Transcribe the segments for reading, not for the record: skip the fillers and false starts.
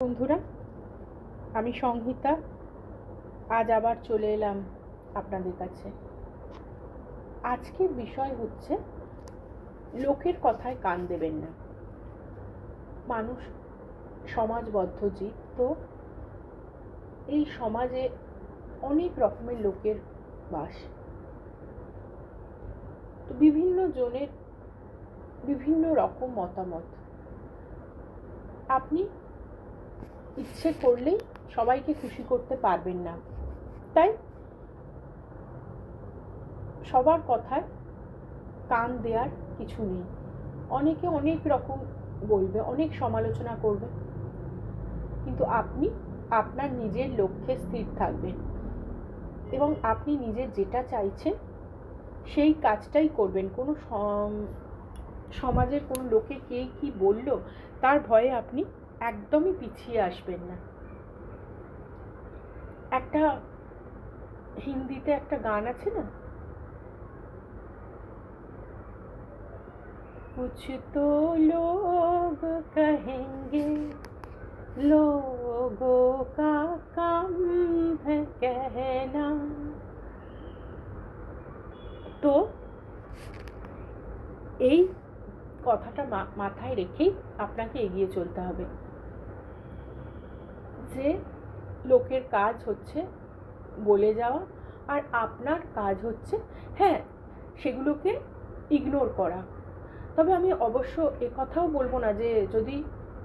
বন্ধুরা, আমি সংহিতা আজ আবার চলে এলাম আপনাদের কাছে। আজকের বিষয় হচ্ছে লোকের কথায় কান দেবেন না। মানুষ সমাজবদ্ধ জীব, তো এই সমাজে অনেক রকমের লোকের বাস। তো বিভিন্ন জনের বিভিন্ন রকম মতামত। আপনি ইচ্ছে করলেই সবাইকে খুশি করতে পারবেন না, তাই সবার কথায় কান দেওয়ার কিছু নেই। অনেকে অনেক রকম বলবে, অনেক সমালোচনা করবে, কিন্তু আপনি আপনার নিজের লক্ষ্যে স্থির থাকবেন এবং আপনি নিজের যেটা চাইছেন সেই কাজটাই করবেন। কোনো সমাজের কোনো লোকে কে কি বলল তার ভয়ে আপনি একদমই পিছিয়ে আসবেন না। একটা হিন্দিতে একটা গান আছে না, कुछ तो लोग कहेंगे, लोगों का काम है कहना। তো এই কথাটা মাথায় রেখেই আপনাকে এগিয়ে চলতে হবে যে লোকের কাজ হচ্ছে বলে যাওয়া, আর আপনার কাজ হচ্ছে সেগুলোকে ইগনোর করা। তবে আমি অবশ্য কথাও বলবো না যে যদি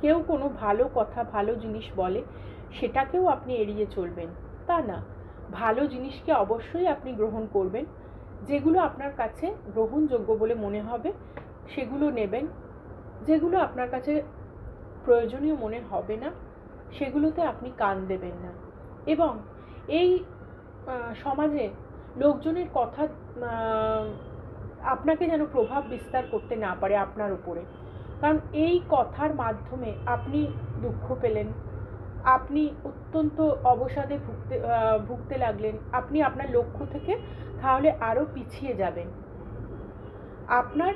কেউ কোনো ভালো কথা, ভালো জিনিস বলে সেটাকেও আপনি এড়িয়ে চলবেন, তা না। ভালো জিনিসকে অবশ্যই আপনি গ্রহণ করবেন, যেগুলো আপনার কাছে গ্রহণযোগ্য বলে মনে হবে সেগুলো নেবেন, যেগুলো আপনার কাছে প্রয়োজনীয় মনে হবে না সেগুলোতে আপনি কান দেবেন না। এবং এই সমাজে লোকজনের কথা আপনাকে যেন প্রভাব বিস্তার করতে না পারে আপনার উপরে। কারণ এই কথার মাধ্যমে আপনি দুঃখ পেলেন, আপনি অত্যন্ত অবসাদে ভুগতে লাগলেন, আপনি আপনার লক্ষ্য থেকে তাহলে আরও পিছিয়ে যাবেন। আপনার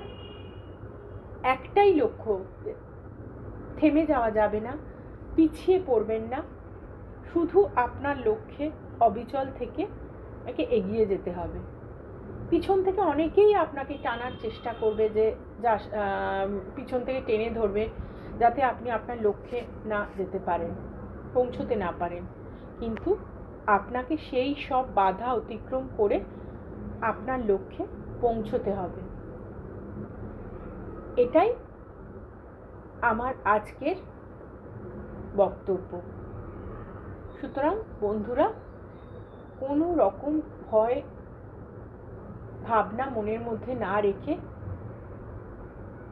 একটাই লক্ষ্য, থেমে যাওয়া যাবে না, পিছিয়ে পড়বেন না, শুধু আপনার লক্ষ্যে অবিচল থেকে একে এগিয়ে যেতে হবে। পিছন থেকে অনেকেই আপনাকে টানার চেষ্টা করবে, যে পিছন থেকে টেনে ধরবে যাতে আপনি আপনার লক্ষ্যে না যেতে পারেন, পৌঁছতে না পারেন। কিন্তু আপনাকে সেই সব বাধা অতিক্রম করে আপনার লক্ষ্যে পৌঁছতে হবে। এটাই আমার আজকের বক্তব্য। সুতরাং বন্ধুরা, কোনো রকম ভয় ভাবনা মনের মধ্যে না রেখে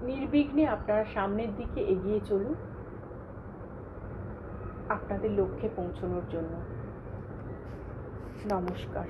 নির্বিঘ্নে আপনারা সামনের দিকে এগিয়ে চলুন আপনাদের লক্ষ্যে পৌঁছানোর জন্য। নমস্কার।